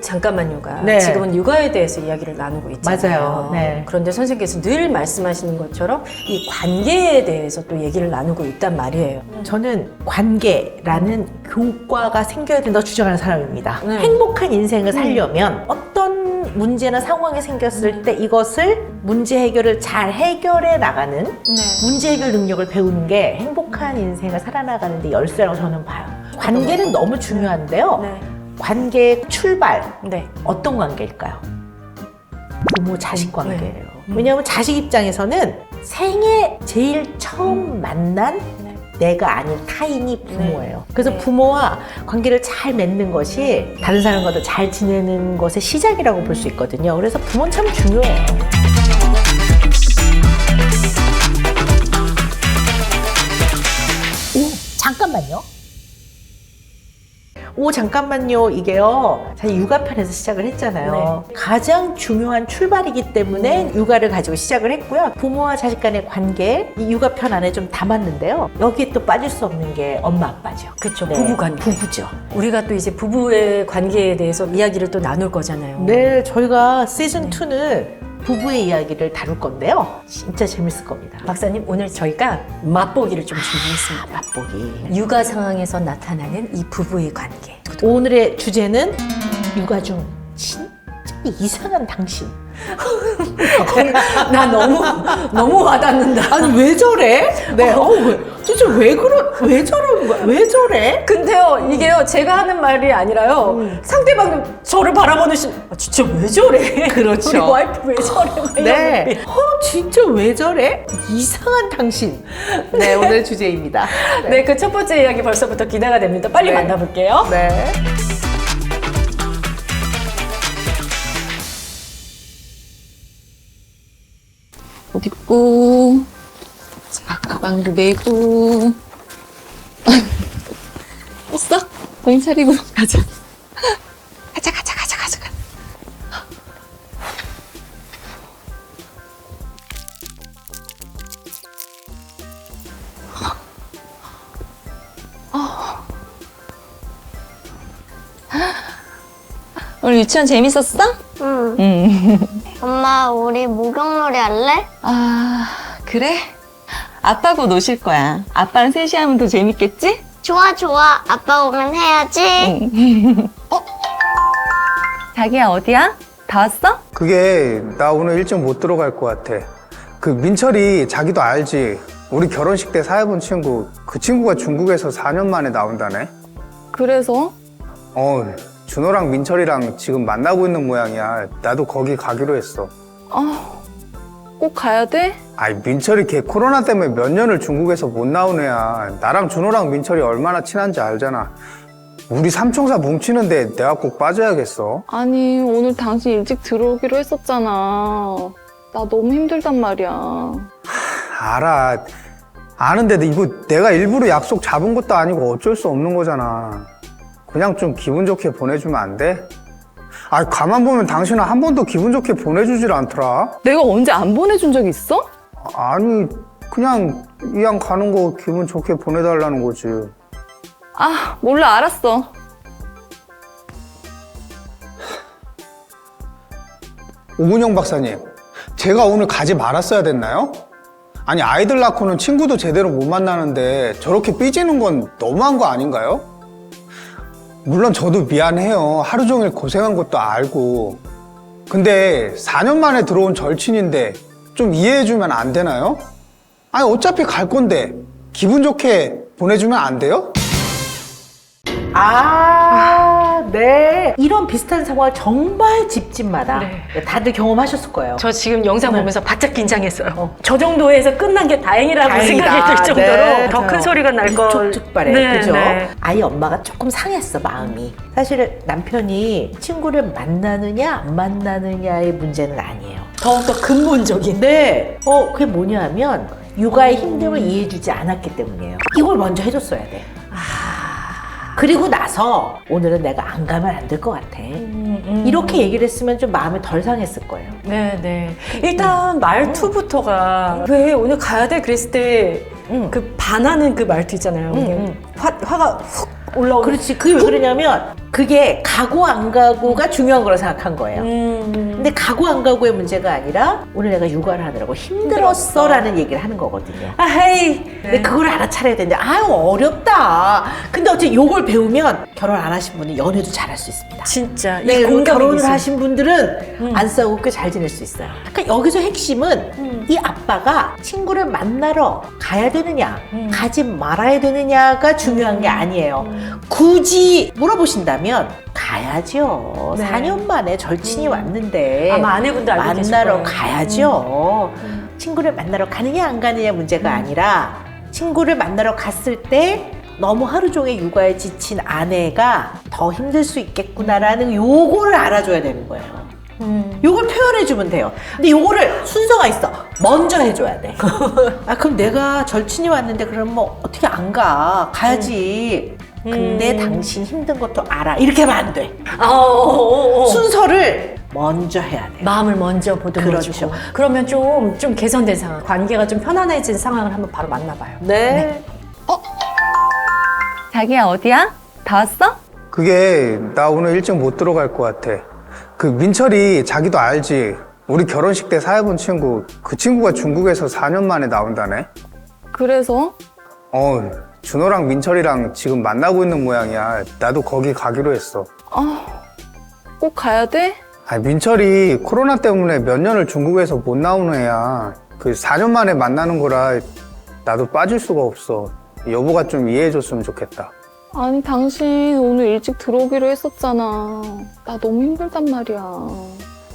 잠깐만요가 네. 지금은 육아에 대해서 이야기를 나누고 있잖아요. 맞아요. 네. 그런데 선생님께서 늘 말씀하시는 것처럼 이 관계에 대해서 또 얘기를 나누고 있단 말이에요. 저는 관계라는 교과가 생겨야 된다고 주장하는 사람입니다. 네. 행복한 인생을 살려면 어떤 문제나 상황이 생겼을 때 이것을 문제 해결을 잘 해결해 나가는 문제 해결 능력을 배우는 게 행복한 인생을 살아나가는 데 열쇠라고 저는 봐요. 관계는 너무 중요한데요. 네. 관계의 출발, 네. 어떤 관계일까요? 부모 자식 관계예요. 네. 왜냐하면 자식 입장에서는 생애 제일 처음 만난 내가 아닌 타인이 부모예요. 그래서 네. 부모와 관계를 잘 맺는 것이 다른 사람과도 잘 지내는 것의 시작이라고 볼 수 있거든요. 그래서 부모는 참 중요해요. 잠깐만요. 잠깐만요. 이게요. 사실 육아편에서 시작을 했잖아요. 가장 중요한 출발이기 때문에 육아를 가지고 시작을 했고요. 부모와 자식 간의 관계, 이 육아편 안에 좀 담았는데요. 여기에 또 빠질 수 없는 게 엄마 아빠죠. 그렇죠. 네. 부부 관계. 부부죠. 우리가 또 이제 부부의 관계에 대해서 이야기를 또 나눌 거잖아요. 네, 저희가 시즌2는 부부의 이야기를 다룰 건데요. 진짜 재밌을 겁니다. 박사님, 오늘 저희가 맛보기를 좀 준비했습니다. 맛보기. 육아 상황에서 나타나는 이 부부의 관계. 오늘의 주제는 육아 중 진짜 이상한 당신. 나 너무 와닿는다. 아니 왜 저래? 네. 도대체 왜 저러는 거야? 왜 저래? 근데요, 이게요, 제가 하는 말이 아니라요. 상대방이 저를 바라보는 진짜 왜 저래? 그렇죠. 우리 와이프 왜 저래? 막 이런 네. 눈빛. 진짜 왜 저래? 이상한 당신. 네, 오늘 주제입니다. 네, 그 첫 번째 이야기 벌써부터 기대가 됩니다. 빨리 네. 만나볼게요. 네. 옷 입고, 자, 가방도 메고. 했어? 정신 차리고 가자. 가자. 오늘 유치원 재밌었어? 응. 엄마, 우리 목욕놀이 할래? 아, 그래? 아빠하고 노실 거야. 아빠랑 셋이 하면 더 재밌겠지? 좋아. 아빠 오면 해야지. 자기야, 어디야? 다 왔어? 그게 나 오늘 일정 못 들어갈 것 같아. 그 민철이 자기도 알지. 우리 결혼식 때 사회본 친구. 그 친구가 중국에서 4년 만에 나온다네. 그래서? 준호랑 민철이랑 지금 만나고 있는 모양이야. 나도 거기 가기로 했어. 꼭 가야 돼? 아이, 민철이 걔 코로나 때문에 몇 년을 중국에서 못 나온 애야. 나랑 준호랑 민철이 얼마나 친한지 알잖아. 우리 삼총사 뭉치는데 내가 꼭 빠져야겠어. 아니, 오늘 당신 일찍 들어오기로 했었잖아. 나 너무 힘들단 말이야. 알아. 아는데 이거 내가 일부러 약속 잡은 것도 아니고 어쩔 수 없는 거잖아. 그냥 좀 기분 좋게 보내주면 안 돼? 아, 가만 보면 당신은 한 번도 기분 좋게 보내주질 않더라. 내가 언제 안 보내준 적 있어? 아니, 그냥 이왕 가는 거 기분 좋게 보내달라는 거지. 아, 몰라, 알았어. 오근영 박사님, 제가 오늘 가지 말았어야 됐나요? 아니, 아이들 낳고는 친구도 제대로 못 만나는데 저렇게 삐지는 건 너무한 거 아닌가요? 물론 저도 미안해요. 하루 종일 고생한 것도 알고. 근데 4년 만에 들어온 절친인데 좀 이해해주면 안 되나요? 아니, 어차피 갈 건데 기분 좋게 보내주면 안 돼요? 네. 이런 비슷한 상황을 정말 집집마다 네. 다들 경험하셨을 거예요. 저 지금 영상 보면서 바짝 긴장했어요. 저 정도에서 끝난 게 다행이라고 다행이다. 생각이 들 정도로 네, 더 큰 소리가 날 걸. 일촉즉발해. 네, 그죠? 네. 아이 엄마가 조금 상했어, 마음이. 사실 남편이 친구를 만나느냐 안 만나느냐의 문제는 아니에요. 더욱더 근본적인. 근데 그게 뭐냐 하면 육아의 힘듦을 이해해주지 않았기 때문이에요. 이걸 먼저 해줬어야 돼. 그리고 나서 오늘은 내가 안 가면 안 될 것 같아. 이렇게 얘기를 했으면 좀 마음이 덜 상했을 거예요. 네. 일단 말투부터가 왜 오늘 가야 돼 그랬을 때 그 반하는 그 말투 있잖아요. 이게 화가 훅 올라오는. 그렇지. 그게 왜 그러냐면 그게 가고 안 가고가 중요한 거라고 생각한 거예요. 근데 가고 안 가고의 문제가 아니라 오늘 내가 육아를 하느라고 힘들었어라는 얘기를 하는 거거든요. 아이. 근데 그걸 알아차려야 되는데 아유 어렵다. 근데 어쨌든 요걸 배우면 결혼 안 하신 분은 연애도 잘할 수 있습니다. 진짜. 네, 이 공감이 결혼을 되세요. 하신 분들은 안 싸우고 꽤 잘 지낼 수 있어요. 그러니까 여기서 핵심은 이 아빠가 친구를 만나러 가야 되느냐, 가지 말아야 되느냐가 중요한 게 아니에요. 굳이 물어보신다면 가야죠. 네. 4년 만에 절친이 왔는데 아마 아내분도 알고 계실 만나러 거예요. 가야죠. 친구를 만나러 가느냐 안 가느냐 문제가 아니라 친구를 만나러 갔을 때 너무 하루 종일 육아에 지친 아내가 더 힘들 수 있겠구나라는 요거를 알아줘야 되는 거예요. 요걸 표현해주면 돼요. 근데 요거를 순서가 있어. 먼저 해줘야 돼. 아, 그럼 내가 절친이 왔는데 그럼 뭐 어떻게 안 가? 가야지. 근데 당신 힘든 것도 알아. 이렇게 하면 안 돼. 순서를 먼저 해야 돼. 마음을 먼저 보듬어주고. 그렇죠. 그러면 좀 개선된 상황, 관계가 좀 편안해진 상황을 한번 바로 만나봐요. 네. 자기야, 어디야? 다 왔어? 그게 나 오늘 일찍 못 들어갈 것 같아. 그 민철이 자기도 알지. 우리 결혼식 때 사회본 친구. 그 친구가 중국에서 4년 만에 나온다네. 그래서? 준호랑 민철이랑 지금 만나고 있는 모양이야. 나도 거기 가기로 했어. 꼭 가야 돼? 민철이 코로나 때문에 몇 년을 중국에서 못 나오는 애야. 그 4년 만에 만나는 거라 나도 빠질 수가 없어. 여보가 좀 이해해줬으면 좋겠다. 아니, 당신 오늘 일찍 들어오기로 했었잖아. 나 너무 힘들단 말이야.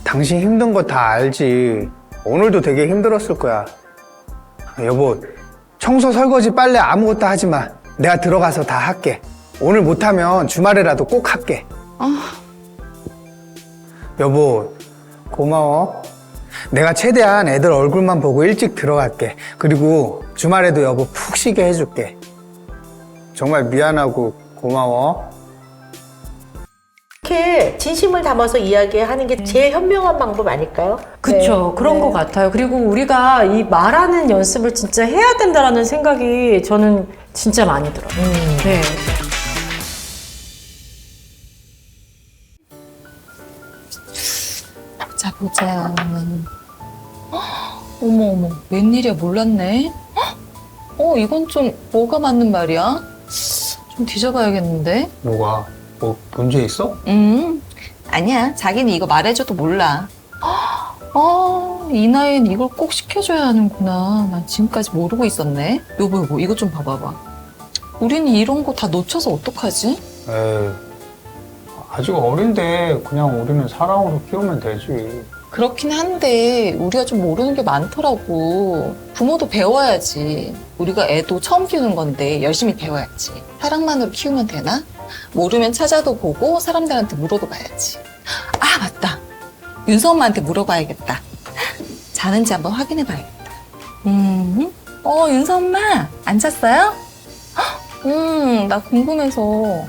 당신 힘든 거 다 알지. 오늘도 되게 힘들었을 거야. 여보, 청소, 설거지, 빨래 아무것도 하지 마. 내가 들어가서 다 할게. 오늘 못하면 주말에라도 꼭 할게. 여보, 고마워. 내가 최대한 애들 얼굴만 보고 일찍 들어갈게. 그리고 주말에도 여보 푹 쉬게 해줄게. 정말 미안하고 고마워. 이렇게 진심을 담아서 이야기하는 게 제일 현명한 방법 아닐까요? 그쵸. 네. 그런 네. 것 같아요. 그리고 우리가 이 말하는 연습을 진짜 해야 된다라는 생각이 저는 진짜 많이 들어요. 네. 보자. 어머, 웬일이야, 몰랐네. 이건 좀 뭐가 맞는 말이야? 좀 뒤져봐야겠는데? 뭐가? 뭐 문제 있어? 아니야. 자기는 이거 말해줘도 몰라. 이 나이엔 이걸 꼭 시켜줘야 하는구나. 난 지금까지 모르고 있었네. 여보, 이거 좀 봐봐봐. 우리는 이런 거 다 놓쳐서 어떡하지? 에이, 아직 어린데 그냥 우리는 사랑으로 키우면 되지. 그렇긴 한데 우리가 좀 모르는 게 많더라고. 부모도 배워야지. 우리가 애도 처음 키우는 건데 열심히 배워야지. 사랑만으로 키우면 되나? 모르면 찾아도 보고 사람들한테 물어도 봐야지. 아, 맞다. 윤서 엄마한테 물어봐야겠다. 자는지 한번 확인해 봐야겠다. 윤서 엄마 안 잤어요? 나 궁금해서.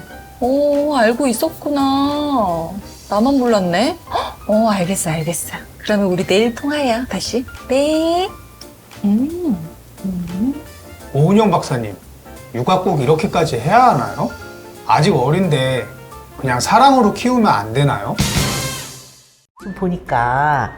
알고 있었구나. 나만 몰랐네. 알겠어. 그러면 우리 내일 통화해요, 다시. 네. 오은영 박사님, 육아 꼭 이렇게까지 해야 하나요? 아직 어린데 그냥 사랑으로 키우면 안 되나요? 보니까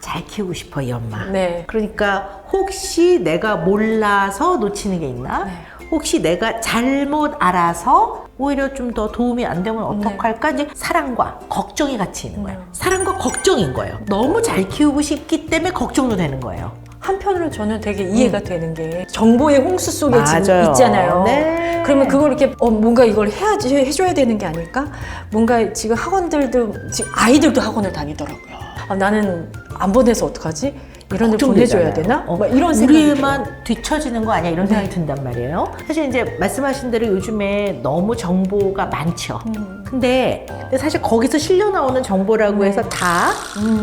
잘 키우고 싶어 이 엄마. 네. 그러니까 혹시 내가 몰라서 놓치는 게 있나? 네. 혹시 내가 잘못 알아서 오히려 좀 더 도움이 안 되면 어떡할까? 이제 사랑과 걱정이 같이 있는 거예요. 사랑과 걱정인 거예요. 너무 잘 키우고 싶기 때문에 걱정도 되는 거예요. 한편으로 저는 되게 이해가 되는 게 정보의 홍수 속에 지금 맞아요. 있잖아요. 네. 그러면 그걸 이렇게 뭔가 이걸 해줘야 되는 게 아닐까? 뭔가 지금 학원들도 지금 아이들도 학원을 다니더라고요. 나는 안 보내서 어떡하지? 이런 데 보내줘야 되나? 막 이런 생각이 들어요. 우리만 뒤처지는 거 아니야? 이런 생각이 든단 말이에요. 사실 이제 말씀하신 대로 요즘에 너무 정보가 많죠. 근데 사실 거기서 실려 나오는 정보라고 해서 다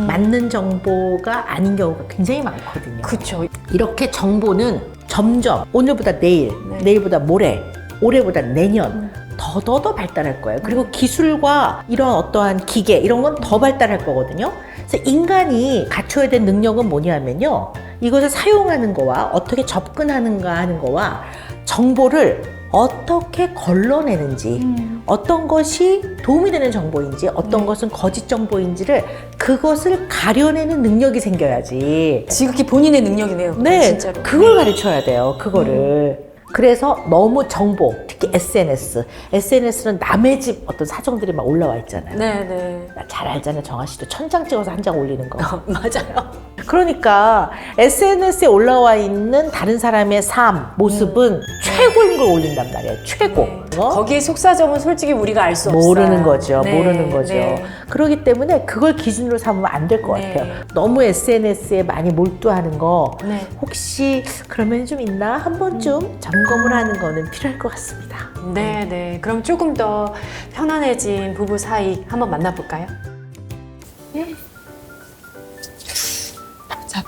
맞는 정보가 아닌 경우가 굉장히 많거든요. 그쵸. 이렇게 정보는 점점 오늘보다 내일, 내일보다 모레, 올해보다 내년 더 발달할 거예요. 그리고 기술과 이런 어떠한 기계 이런 건 더 발달할 거거든요. 그래서 인간이 갖춰야 될 능력은 뭐냐면요. 이것을 사용하는 거와 어떻게 접근하는가 하는 거와 정보를 어떻게 걸러내는지, 어떤 것이 도움이 되는 정보인지, 어떤 것은 거짓 정보인지를 그것을 가려내는 능력이 생겨야지. 지극히 본인의 능력이네요. 네, 진짜로. 그걸 가르쳐야 돼요. 그거를. 그래서 너무 정보, 특히 SNS는 남의 집 어떤 사정들이 막 올라와 있잖아요. 네. 나 잘 알잖아요. 정아 씨도 천장 찍어서 한 장 올리는 거. 맞아요. 그러니까 SNS에 올라와 있는 다른 사람의 삶, 모습은 최고인 걸 올린단 말이에요. 최고. 어? 거기에 속사정은 솔직히 우리가 알 수 없어요. 모르는 거죠. 네, 모르는 거죠. 네. 그렇기 때문에 그걸 기준으로 삼으면 안 될 것 네. 같아요. 너무 SNS에 많이 몰두하는 거 네. 혹시 그런 면이 좀 있나? 한 번쯤 점검을 하는 거는 필요할 것 같습니다. 네. 그럼 조금 더 편안해진 부부 사이 한번 만나볼까요?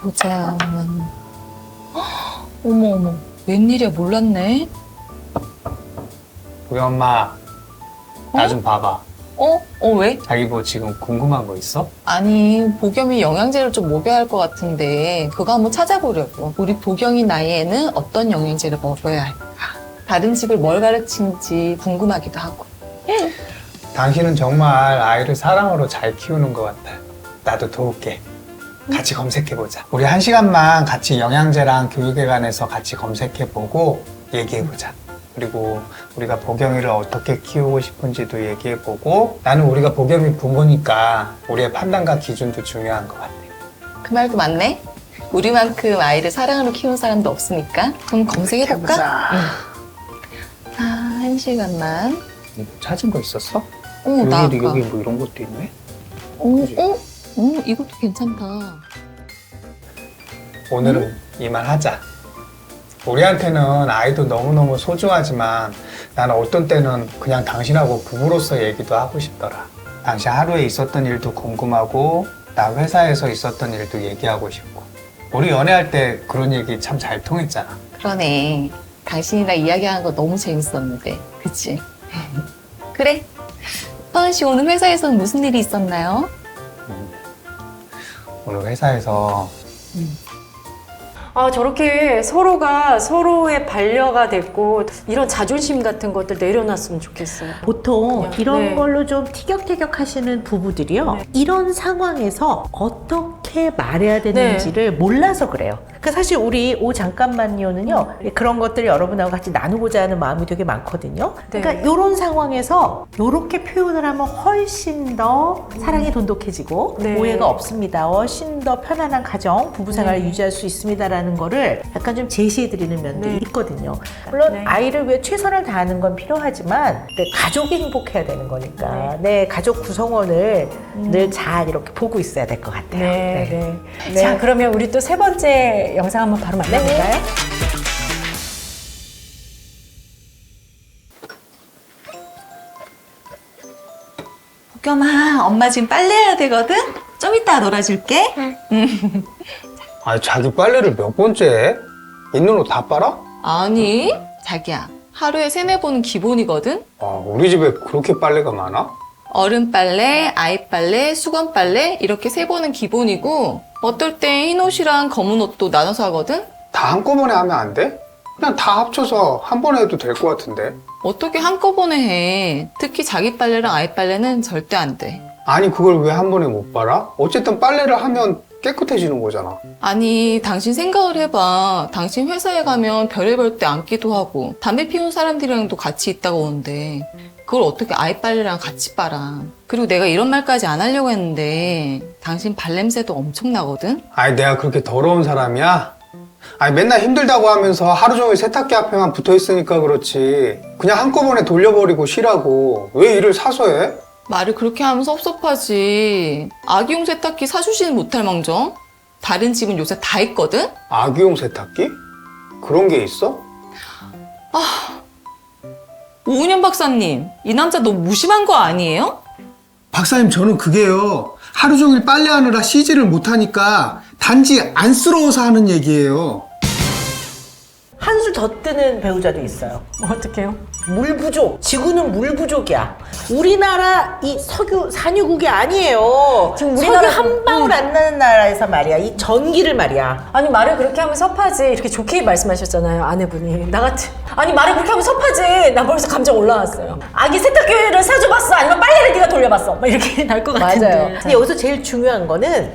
보자. 어머. 웬일이야, 몰랐네. 우리 엄마 나 좀 봐봐. 왜? 자기 뭐 지금 궁금한 거 있어? 아니, 보겸이 영양제를 좀 먹여야 할 것 같은데 그거 한번 찾아보려고. 우리 보경이 나이에는 어떤 영양제를 먹여야 할까? 다른 집을 뭘 가르치는지 궁금하기도 하고. 당신은 정말 아이를 사랑으로 잘 키우는 것 같아. 나도 도울게. 같이 검색해보자. 우리 1시간만 같이 영양제랑 교육에 관해서 같이 검색해보고 얘기해보자. 그리고 우리가 보경이를 어떻게 키우고 싶은지도 얘기해보고, 나는 우리가 보경이 부모니까 우리의 판단과 기준도 중요한 것 같아. 그 말도 맞네. 우리만큼 아이를 사랑으로 키우는 사람도 없으니까. 그럼 검색해볼까? 해보자. 1시간만. 뭐 찾은 거 있었어? 나 여기 아까. 뭐 이런 것도 있네? 이것도 괜찮다. 오늘은 이만 하자. 우리한테는 아이도 너무너무 소중하지만 나는 어떤 때는 그냥 당신하고 부부로서 얘기도 하고 싶더라. 당신 하루에 있었던 일도 궁금하고 나 회사에서 있었던 일도 얘기하고 싶고. 우리 연애할 때 그런 얘기 참 잘 통했잖아. 그러네. 당신이랑 이야기하는 거 너무 재밌었는데. 그치? 그래. 서은 씨 오늘 회사에서는 무슨 일이 있었나요? 오늘 회사에서 저렇게 서로가 서로의 반려가 됐고 이런 자존심 같은 것들 내려놨으면 좋겠어요. 보통 그냥, 이런 네. 걸로 좀 티격태격 하시는 부부들이요. 네. 이런 상황에서 어떻게 말해야 되는지를 몰라서 그래요. 그러니까 사실 우리 잠깐만요는요. 그런 것들을 여러분하고 같이 나누고자 하는 마음이 되게 많거든요. 네. 그러니까 이런 상황에서 이렇게 표현을 하면 훨씬 더 사랑이 돈독해지고 네. 오해가 없습니다. 훨씬 더 편안한 가정, 부부생활을 네. 유지할 수 있습니다라는 거를 약간 좀 제시해드리는 면도 네. 있거든요. 물론 네. 아이를 위해 최선을 다하는 건 필요하지만 내 가족이 행복해야 되는 거니까 내 가족 구성원을 늘 잘 이렇게 보고 있어야 될 것 같아요. 네. 네. 자, 그러면 우리 또 3번째 영상 한번 바로 만나볼까요? 보겸아, 엄마 지금 빨래해야 되거든? 좀 이따 놀아줄게. 아니 자기 빨래를 몇 번째 해? 있는 옷 다 빨아? 아니, 자기야. 하루에 3-4번은 기본이거든? 우리 집에 그렇게 빨래가 많아? 어른 빨래, 아이 빨래, 수건 빨래 이렇게 3번은 기본이고 어떨 때 흰 옷이랑 검은 옷도 나눠서 하거든? 다 한꺼번에 하면 안 돼? 그냥 다 합쳐서 한 번에 해도 될 것 같은데. 어떻게 한꺼번에 해. 특히 자기 빨래랑 아이 빨래는 절대 안 돼. 아니 그걸 왜 한 번에 못 빨아? 어쨌든 빨래를 하면 깨끗해지는 거잖아. 아니, 당신 생각을 해봐. 당신 회사에 가면 별의별 때 앉기도 하고 담배 피우는 사람들이랑도 같이 있다가 오는데 그걸 어떻게 아이 빨래랑 같이 빨아. 그리고 내가 이런 말까지 안 하려고 했는데 당신 발냄새도 엄청 나거든? 아니 내가 그렇게 더러운 사람이야? 아니 맨날 힘들다고 하면서 하루 종일 세탁기 앞에만 붙어 있으니까 그렇지. 그냥 한꺼번에 돌려버리고 쉬라고. 왜 일을 사서 해? 말을 그렇게 하면 섭섭하지. 아기용 세탁기 사주지는 못할 망정. 다른 집은 요새 다 있거든? 아기용 세탁기? 그런 게 있어? 오은영 박사님, 이 남자 너무 무심한 거 아니에요? 박사님 저는 그게요. 하루 종일 빨래하느라 쉬지를 못하니까 단지 안쓰러워서 하는 얘기예요. 한술 더 뜨는 배우자도 있어요. 어떡해요? 물 부족. 지구는 물 부족이야. 우리나라 이 석유 산유국이 아니에요. 지금 석유 우리나라- 한 방울 안 나는 나라에서 말이야. 이 전기를 말이야. 아니 말을 그렇게 하면 섭하지 이렇게 좋게 말씀하셨잖아요 아내분이 나 같은 아니 말을 그렇게 하면 섭하지 나 벌써 감정 올라왔어요 아기 세탁기를 사줘봤어 아니면 빨래를 네가 돌려봤어 막 이렇게 날 것 같은데 맞아요. 근데 여기서 제일 중요한 거는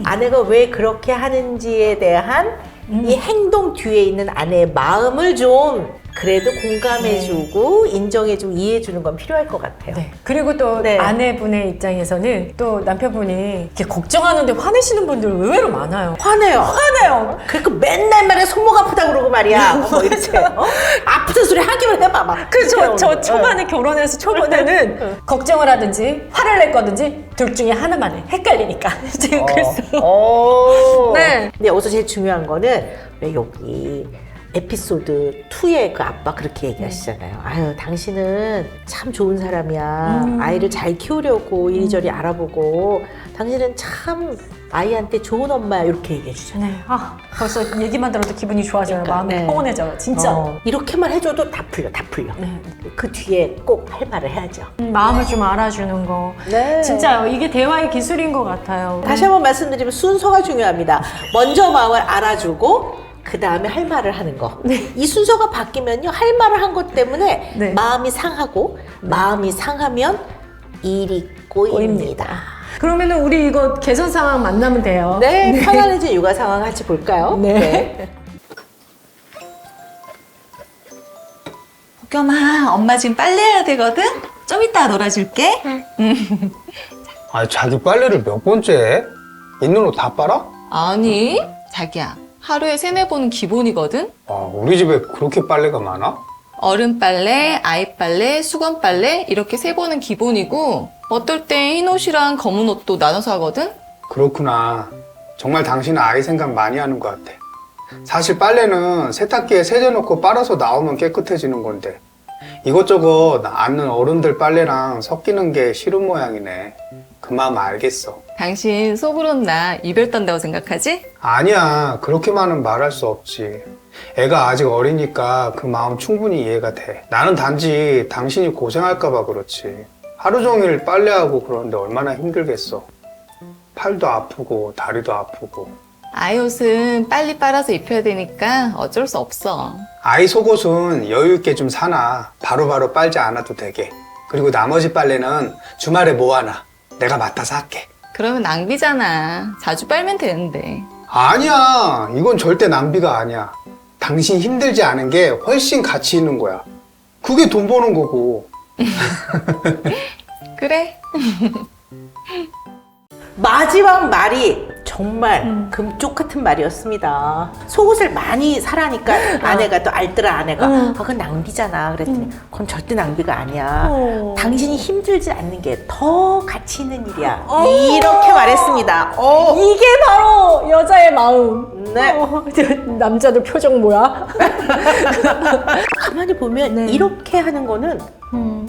아내가 왜 그렇게 하는지에 대한 이 행동 뒤에 있는 아내의 마음을 좀 그래도 공감해주고 인정해주고 이해해주는 건 필요할 것 같아요. 네. 그리고 또 네. 아내분의 입장에서는 또 남편분이 이렇게 걱정하는데 화내시는 분들 의외로 많아요 화내요. 화내요 그러니까 맨날 말에 손목 아프다 그러고 말이야. 뭐 이렇게 아프다 소리 하기만 해봐 막. 저 초반에 결혼해서 초반에는 걱정을 하든지 화를 낼 거든지 둘 중에 하나만 해 헷갈리니까 지금 그랬어 네. 근데 여기서 제일 중요한 거는 왜 여기 에피소드 2에 그 아빠 그렇게 얘기하시잖아요. 아유, 당신은 참 좋은 사람이야. 아이를 잘 키우려고 이리저리 알아보고 당신은 참 아이한테 좋은 엄마야. 이렇게 얘기해 주잖아요. 네. 아, 벌써 얘기만 들어도 기분이 좋아져요. 그러니까, 마음이 네. 평온해져요. 진짜. 이렇게만 해줘도 다 풀려. 네. 그 뒤에 꼭 할 말을 해야죠. 마음을 좀 알아주는 거. 네. 진짜요. 이게 대화의 기술인 것 같아요. 다시 한번 말씀드리면 순서가 중요합니다. 먼저 마음을 알아주고 그 다음에 할 말을 하는 거. 이 순서가 바뀌면요. 할 말을 한 것 때문에 네. 마음이 상하고 마음이 상하면 일이 꼬입니다. 그러면은 우리 이거 개선 상황 만나면 돼요. 네, 편안해진 육아 상황 같이 볼까요? 네. 복겸아, 엄마 지금 빨래해야 되거든? 좀 이따 놀아줄게. 아니 자기 빨래를 몇 번째 해? 있는 옷 다 빨아? 아니, 자기야. 하루에 3-4번은 기본이거든? 아, 우리 집에 그렇게 빨래가 많아? 어른 빨래, 아이 빨래, 수건 빨래 이렇게 3번은 기본이고 어떨 땐 흰 옷이랑 검은 옷도 나눠서 하거든? 그렇구나. 정말 당신은 아이 생각 많이 하는 것 같아. 사실 빨래는 세탁기에 세제놓고 빨아서 나오면 깨끗해지는 건데 이것저것 아는 어른들 빨래랑 섞이는 게 싫은 모양이네. 그 마음 알겠어. 당신 속으로는 나 이별 떤다고 생각하지? 아니야, 그렇게만은 말할 수 없지. 애가 아직 어리니까 그 마음 충분히 이해가 돼. 나는 단지 당신이 고생할까봐 그렇지. 하루 종일 빨래하고 그러는데 얼마나 힘들겠어. 팔도 아프고 다리도 아프고. 아이 옷은 빨리 빨아서 입혀야 되니까 어쩔 수 없어. 아이 속옷은 여유 있게 좀 사놔. 바로바로 빨지 않아도 되게. 그리고 나머지 빨래는 주말에 모아놔. 내가 맡아서 할게. 그러면 낭비잖아. 자주 빨면 되는데. 아니야, 이건 절대 낭비가 아니야. 당신 힘들지 않은 게 훨씬 가치 있는 거야. 그게 돈 버는 거고. 그래? 마지막 말이 정말 금쪽 같은 말이었습니다. 속옷을 많이 사라니까 아내가 또 알더라 아내가 그건 낭비잖아 그랬더니 그건 절대 낭비가 아니야. 당신이 힘들지 않는 게 더 가치 있는 일이야. 이렇게 말했습니다. 이게 바로 여자의 마음. 네. 남자들 표정 뭐야? 가만히 보면 이렇게 하는 거는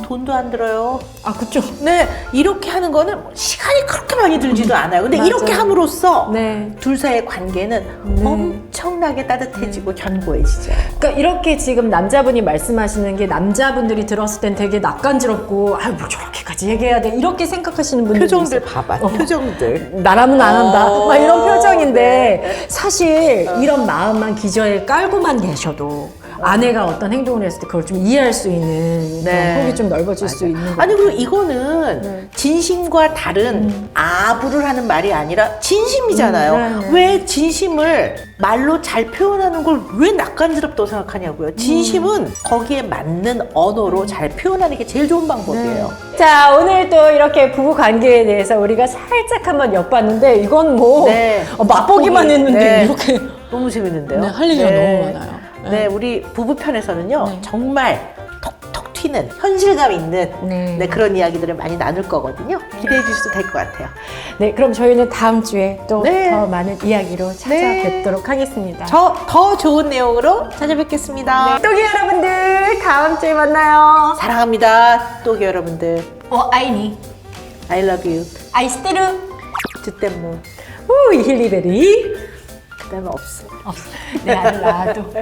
돈도 안 들어요. 아, 그쵸. 네, 이렇게 하는 거는 시간이 그렇게 많이 들지도 않아요. 근데 맞아요. 이렇게 함으로써 네. 둘 사이의 관계는 엄청나게 따뜻해지고 견고해지죠. 그러니까 이렇게 지금 남자분이 말씀하시는 게 남자분들이 들었을 땐 되게 낯간지럽고 아유 뭐 저렇게까지 얘기해야 돼 이렇게 생각하시는 분들이 표정들 있어요. 봐봐, 표정들. 나라면 안 한다 막 이런 표정인데 사실 이런 마음만 기저에 깔고만 계셔도 아내가 어떤 행동을 했을 때 그걸 좀 이해할 수 있는 네. 그런 폭이 좀 넓어질 수 있는 거 아니 그리고 이거는 진심과 다른 아부를 하는 말이 아니라 진심이잖아요. 네, 네. 왜 진심을 말로 잘 표현하는 걸 왜 낯간지럽다고 생각하냐고요. 진심은 거기에 맞는 언어로 잘 표현하는 게 제일 좋은 방법이에요. 자, 오늘 또 이렇게 부부 관계에 대해서 우리가 살짝 한번 엿봤는데 이건 뭐 네. 맛보기만 했는데 네. 이렇게 너무 재밌는데요. 네, 할 얘기가 너무 많아요. 네, 우리 부부 편에서는요, 네. 정말 톡톡 튀는 현실감 있는 네. 네, 그런 이야기들을 많이 나눌 거거든요. 기대해 주셔도 될 것 같아요. 네, 그럼 저희는 다음 주에 또 네. 더 많은 이야기로 찾아뵙도록 하겠습니다. 더 좋은 내용으로 찾아뵙겠습니다. 또기 여러분들 다음 주에 만나요. 사랑합니다. 또기 여러분들. 아이니, I love you. 아이스테르, 주댐무. 힐리베리. 없다면 없어. 내 아들 낳아도.